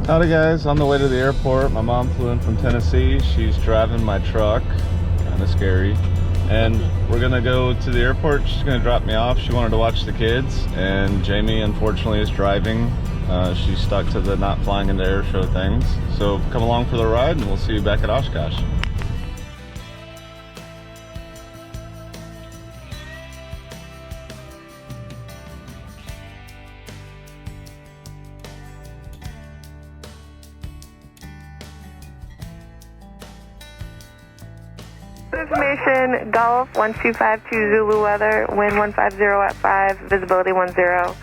Howdy guys, on the way to the airport. My mom flew in from Tennessee. She's driving my truck, kind of scary. And we're gonna go to the airport. She's gonna drop me off. She wanted to watch the kids, and Jaime unfortunately is driving. She's stuck to the not flying into air show things. So come along for the ride and we'll see you back at Oshkosh. Information, Golf 1252 Zulu weather, wind 150 at 5, visibility 10.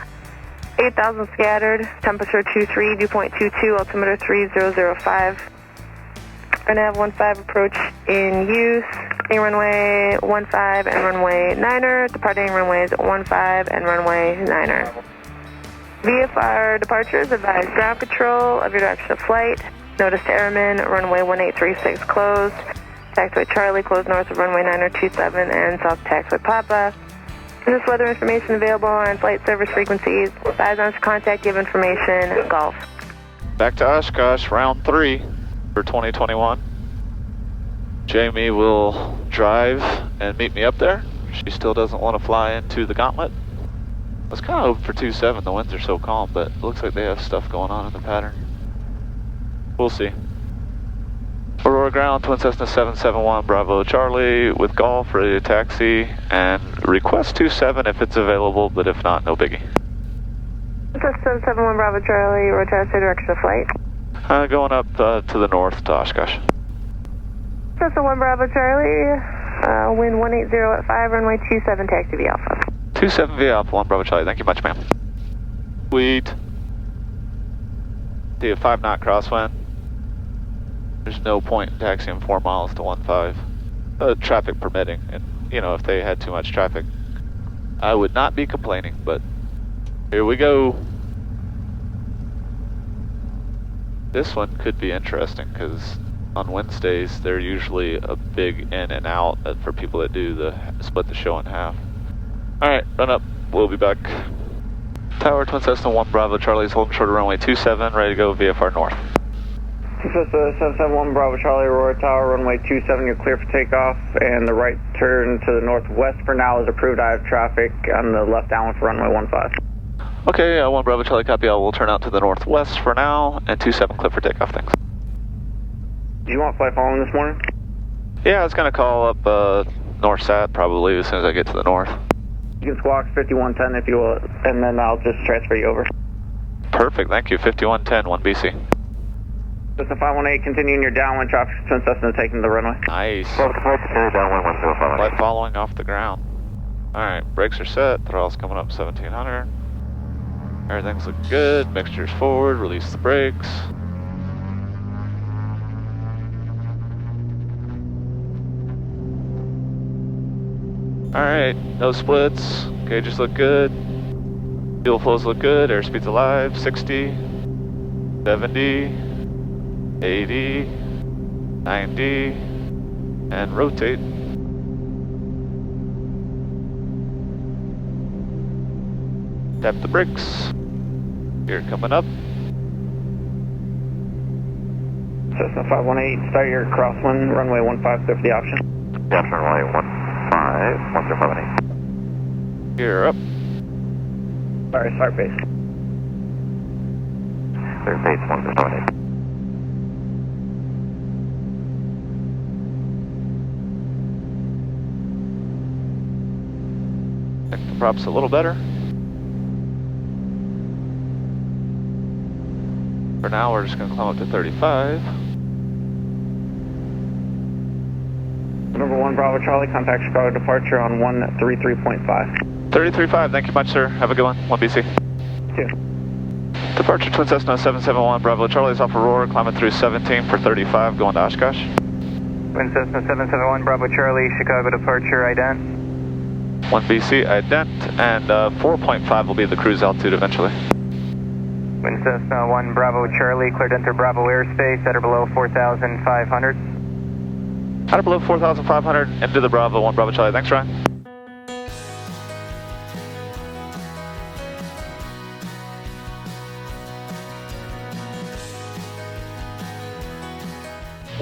8,000 scattered, temperature 23, dew point 22, altimeter 3005. Nav 15 approach in use, runway 15 and runway 9er, departing runways 15 and runway 9er. VFR departures, advise ground control of your direction of flight. Notice to airmen, runway 1836 closed. Taxiway Charlie, closed north of runway 927 and south taxiway Papa. This weather information available on flight service frequencies. Advise on contact, give information, Golf. Back to Oshkosh, round 3 for 2021. Jaime will drive and meet me up there. She still doesn't want to fly into the gauntlet. I was kind of hoping for 27, the winds are so calm, but it looks like they have stuff going on in the pattern. We'll see. Aurora ground, Twin Cessna 771 Bravo Charlie with Golf, ready to taxi, and request 27 if it's available, but if not, no biggie. Cessna 771 Bravo Charlie, rotate to direction of flight. Going up to the north to Oshkosh. Cessna 1 Bravo Charlie, wind 180 at 5, runway 27, taxi V Alpha. 27 V Alpha, 1 Bravo Charlie, thank you much, ma'am. Sweet. See a 5 knot crosswind. There's no point in taxiing 4 miles to 15, traffic permitting. And, you know, if they had too much traffic, I would not be complaining, but here we go. This one could be interesting because on Wednesdays, they're usually a big in and out for people that do split the show in half. All right, run up. We'll be back. Tower, Twin Cessna 1 Bravo Charlie's holding short of runway 27, ready to go VFR north. Cessna 771 Bravo Charlie, Aurora Tower, runway 27, you're clear for takeoff, and the right turn to the northwest for now is approved. I have traffic on the left downwind for runway 15. Okay, 1 Bravo Charlie, copy all. We'll turn out to the northwest for now, and 27 clear for takeoff, thanks. Do you want flight following this morning? Yeah, I was going to call up north sat probably as soon as I get to the north. You can squawk 5110 if you will, and then I'll just transfer you over. Perfect, thank you. 5110, 1BC. Cessna 518, continuing your downwind traffic, Twin Cessna taking the runway. Nice. Downwind 105. Flight following off the ground. Alright, brakes are set, throttle's coming up 1700. Everything's looking good, mixture's forward, release the brakes. Alright, no splits, gauges look good, fuel flows look good, airspeed's alive, 60, 70, 80, 90, and rotate. Tap the brakes. Gear coming up. Cessna 518, start your crosswind, runway 15, clear for the option. Yes, runway 15, 1058. Gear up. Sorry, start base. Clear base 1078. I think the prop's a little better. For now, we're just going to climb up to 35. Number 1 Bravo Charlie, contact Chicago departure on 133.5. 33.5, thank you much, sir. Have a good one. 1BC. 2. Departure Twin Cessna 771 Bravo Charlie's off Aurora, climbing through 17 for 35, going to Oshkosh. Twin Cessna 771 Bravo Charlie, Chicago departure, ident. 1BC, ident, and 4.5 will be the cruise altitude eventually. Twin Cessna 1 Bravo Charlie, cleared enter Bravo airspace at or below 4,500. At or below 4,500, into the Bravo, 1 Bravo Charlie. Thanks, Ryan.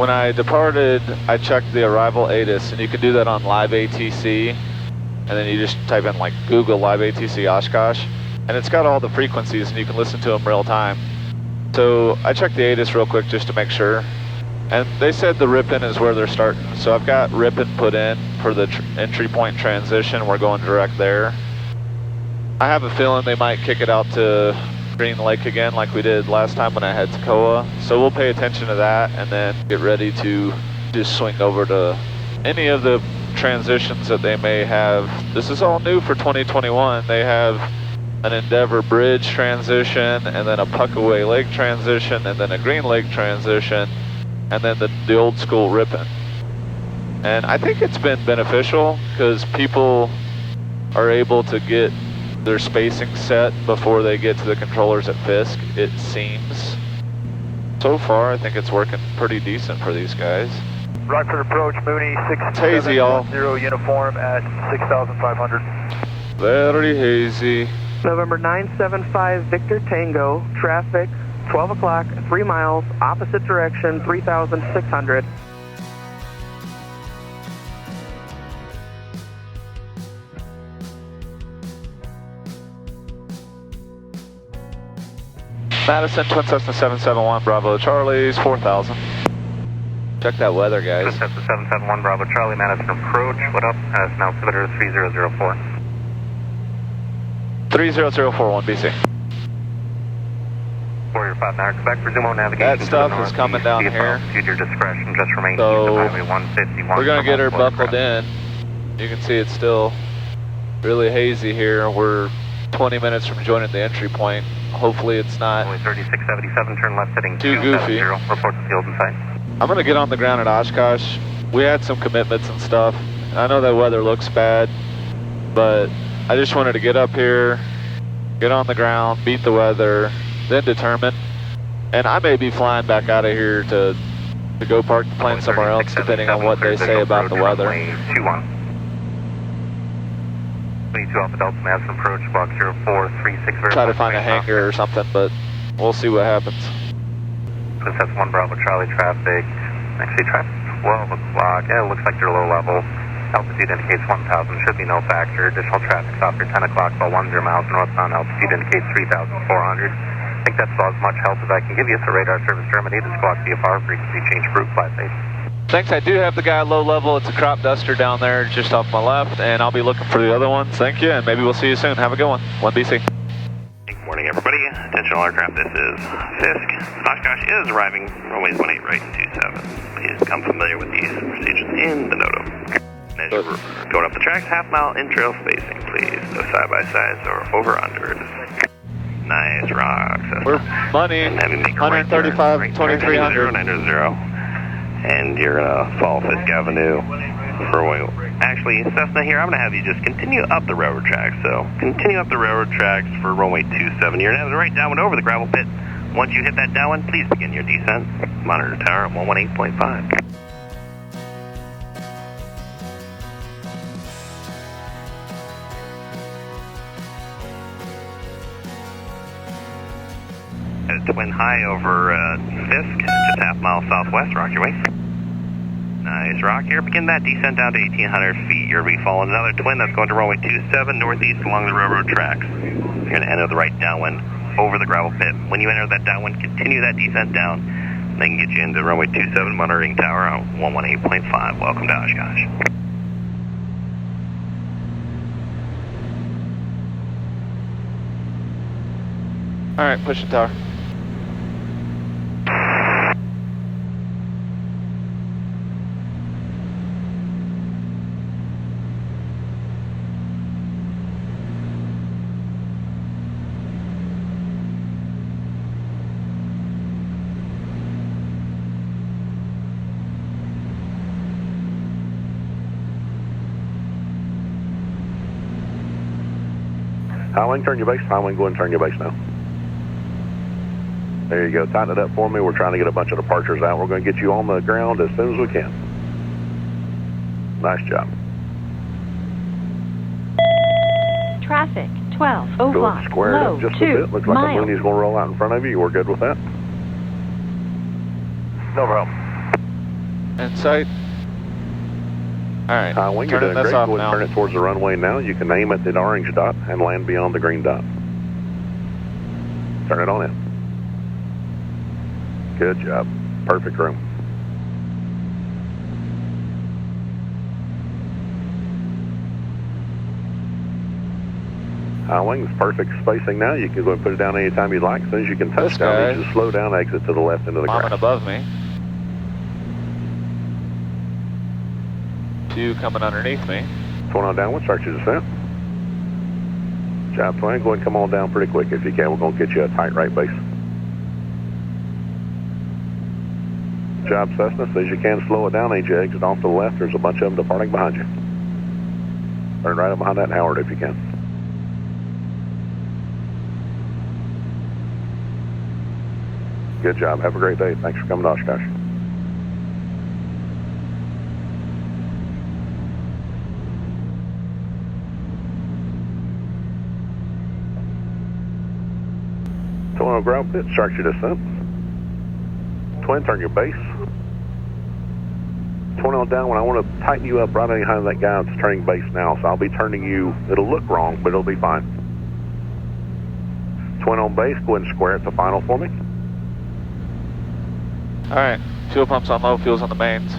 when I departed, I checked the arrival ATIS, and you can do that on Live ATC, and then you just type in like Google Live ATC Oshkosh, and it's got all the frequencies, and you can listen to them real time. So I checked the ATIS real quick just to make sure, and they said the Ripon is where they're starting. So I've got Ripon put in for the entry point transition. We're going direct there. I have a feeling they might kick it out to Green Lake again like we did last time when I had Toccoa. So we'll pay attention to that and then get ready to just swing over to any of the transitions that they may have. This is all new for 2021. They have an Endeavor Bridge transition, and then a Puckaway Lake transition, and then a Green Lake transition, and then the old school Ripon. And I think it's been beneficial because people are able to get their spacing set before they get to the controllers at Fisk, it seems. So far, I think it's working pretty decent for these guys. Rockford approach, Mooney, hazy, y'all. 6710 uniform at 6,500. Very hazy. November 975 Victor Tango, traffic 12 o'clock, 3 miles, opposite direction, 3,600. Madison, Twin Cessna 771, Bravo Charlie's 4,000. Check that weather, guys. Twin Cessna 771, Bravo Charlie, Madison approach. What up? As now altimeter 3004. 30041 BC. Warrior 5 now, Quebec, Presumo navigation. That stuff is coming down here. To your discretion, just remain So, east of Highway 151. we're going to get her buckled in. You can see it's still really hazy here. We're 20 minutes from joining the entry point. Hopefully it's not Only 3677, turn left heading too goofy. Report the field in sight. I'm going to get on the ground at Oshkosh. We had some commitments and stuff. I know that weather looks bad, but I just wanted to get up here, get on the ground, beat the weather, then determine. And I may be flying back out of here to go park the plane somewhere else, depending on what they say about the weather. 22 Alpha Delta Madison approach, box 0436. Try to find a hangar or something, but we'll see what happens. Twin Cessna 1 Bravo Charlie traffic. Actually, traffic 12 o'clock. Yeah, it looks like they're low level. Altitude indicates 1,000. Should be no factor. Additional traffic stop here 10 o'clock, about 10 miles northbound. Altitude indicates 3,400. I think that's about as much help as I can give you. So radar service terminated. Squawk VFR frequency change group flight safe. Thanks, I do have the guy low level. It's a crop duster down there just off my left, and I'll be looking for the other ones. Thank you, and maybe we'll see you soon. Have a good one. 1BC. Good morning, everybody. Attention all aircraft, this is Fisk. Oshkosh is arriving runways 18 right and 27. Please become familiar with these procedures in the NOTO. As you're going up the tracks, half-mile in-trail spacing, please. No side-by-sides or over-unders. Nice rocks. We're money, 135, 2300. 900. And you're going to follow Fisk Avenue for actually, Cessna here, I'm going to have you just continue up the railroad tracks. So, continue up the railroad tracks for runway 27. You're going to have the right downwind over the gravel pit. Once you hit that downwind, please begin your descent. Monitor tower at 118.5. Twin high over Fisk, just half-mile southwest, rock your way. Nice rock here. Begin that descent down to 1,800 feet. You're going to be following another twin that's going to runway 27 northeast along the railroad tracks. You're going to enter the right downwind over the gravel pit. When you enter that downwind, continue that descent down. They can get you into runway 27 monitoring tower on 118.5. Welcome to Oshkosh. All right, push the tower. Highwing, turn your base. Highwing, go and turn your base now. There you go. Tighten it up for me. We're trying to get a bunch of departures out. We're going to get you on the ground as soon as we can. Nice job. Traffic, 12 o'clock, Go and square it low, up just 2 a bit. Looks like miles. a Mooney's going to roll out in front of you. We're good with that? No problem. In sight. Alright, High wing, you're turning doing this great. off Go ahead now. and turn it towards the runway now. You can aim at the orange dot and land beyond the green dot. Turn it on in. Good job. Perfect room. High wing is perfect spacing now. You can go and put it down anytime you'd like. As soon as you can touch This down, guy. you just slow down, exit to the left into the Bombing grass. above me. Two coming underneath me. Twin on downward, start your descent. Job twin, go ahead and come on down pretty quick if you can. We're going to get you a tight right base. Job Cessna, as you can, slow it down. As you exit off to the left, there's a bunch of them departing behind you. Turn right up behind that Howard if you can. Good job. Have a great day. Thanks for coming to Oshkosh. Twin on ground pit, start your descent. Twin, turn your base. Twin on down, when I want to tighten you up right behind that guy that's turning base now, so I'll be turning you, it'll look wrong, but it'll be fine. Twin on base, go ahead and square it to final for me. Alright, fuel pumps on low, fuel's on the mains.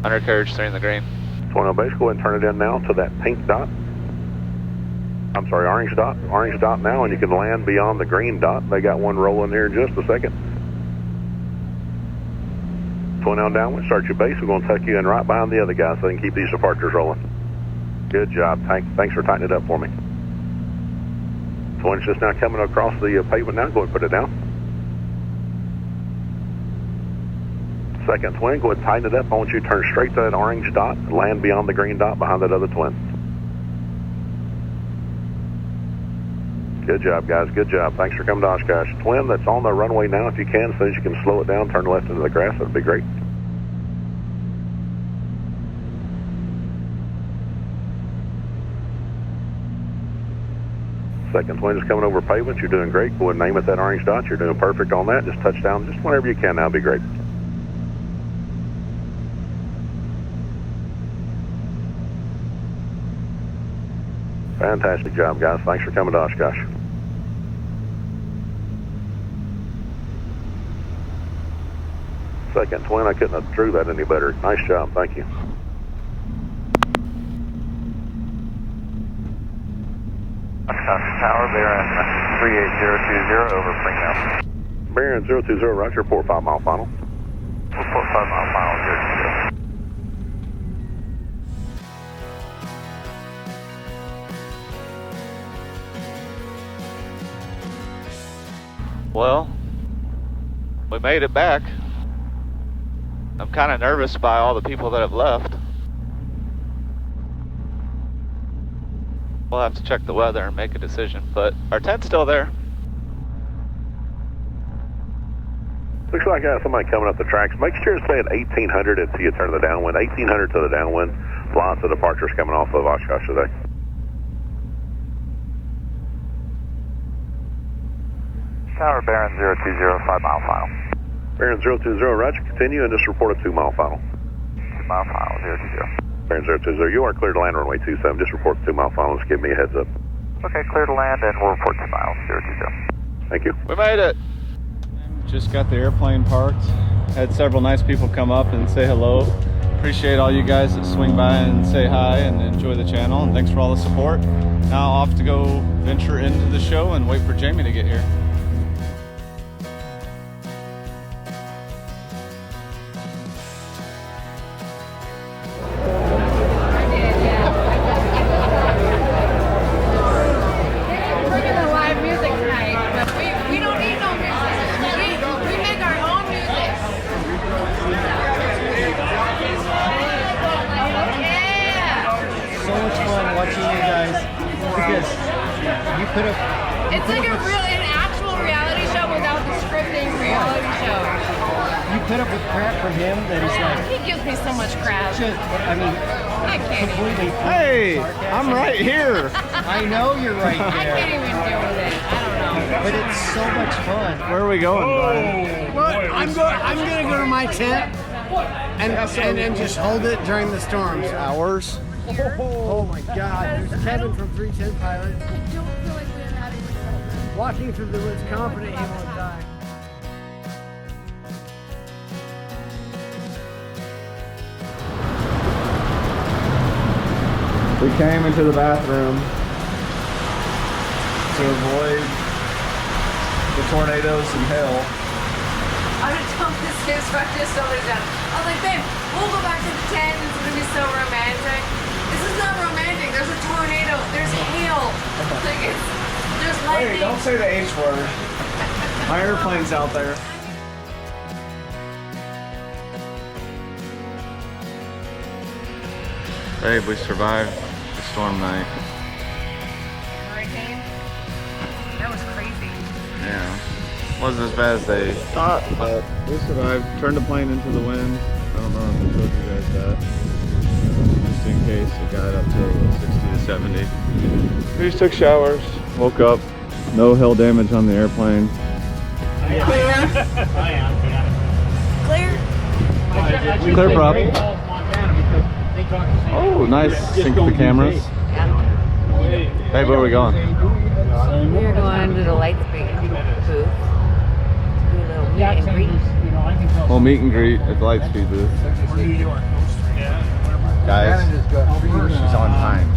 Undercarriage 3 in the green. Twin on base, go ahead and turn it in now to that pink dot. I'm sorry, orange dot. Orange dot now, and you can land beyond the green dot. They got one rolling here in just a second. Twin on downward, start your base. We're going to tuck you in right behind the other guy so they can keep these departures rolling. Good job. Thanks for tightening it up for me. Twin's just now coming across the pavement now. Go ahead and put it down. Second twin, go ahead and tighten it up. I want you to turn straight to that orange dot and land beyond the green dot behind that other twin. Good job, guys. Good job. Thanks for coming to Oshkosh. Twin, that's on the runway now. If you can, as soon as you can slow it down, turn left into the grass, that'd be great. Second twin is coming over pavement. You're doing great. Go ahead and aim at that orange dot. You're doing perfect on that. Just touch down just whenever you can now. It'd be great. Fantastic job, guys. Thanks for coming to Oshkosh. Second twin, I couldn't have drew that any better. Nice job. Thank you. Oshkosh Tower, bearing 38020 over Springdale. Bearing 020, roger, 4-5 mile final. 4.5 mile final, 020. Well, we made it back. I'm kind of nervous by all the people that have left. We'll have to check the weather and make a decision, but our tent's still there. Looks like I got somebody coming up the tracks. Make sure to stay at 1800 until you turn the downwind. 1800 to the downwind. Lots of departures coming off of Oshkosh today. Tower, bearing 020, 5 mile final. Bearing 020, roger, continue and just report a 2 mile final. 2 mile final, 020. Bearing 020, you are clear to land runway 27. Just report the 2 mile final. Just give me a heads up. Okay, clear to land and we'll report 2 miles, 020. Thank you. We made it. Just got the airplane parked. Had several nice people come up and say hello. Appreciate all you guys that swing by and say hi and enjoy the channel, and thanks for all the support. Now off to go venture into the show and wait for Jaime to get here. It's like an actual reality show without the scripting reality show. You put up with crap from him that is like... He gives me so much crap. Just, I mean, I can't completely... Hey, I'm right here. I know you're right there. I can't even deal with it. I don't know. But it's so much fun. Where are we going, Brian? Well, I'm gonna go to my tent. And just hold it during the storms. Hours. Oh my God! There's Kevin from 310 Pilot. Walking through the woods, confident he won't die. We came into the bathroom to avoid the tornadoes and hail. I'm gonna tell this kid's right just over down. I was like, babe, we'll go back to the tent. It's gonna be so romantic. This is not romantic. There's a tornado. There's hail. Like there's lightning. Hey, don't say the H word. My airplane's out there. Babe, we survived the storm night. Hurricane? That was crazy. Yeah. Wasn't as bad as they thought, but we survived. Turned the plane into the wind. I don't know if I showed you guys that. Just in case it got up to 60 to 70. We just took showers, woke up, no hail damage on the airplane. Clear prop. Oh, nice. Sync the cameras. Hey, where are we going? We're going to the Lightspeed booth. Do a little meet and greet. We'll meet and greet at the Lightspeed booth. Guys, she's on time.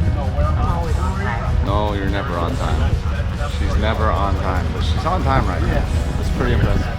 I'm always on time. No, you're never on time. She's never on time, but she's on time right now. It's pretty impressive.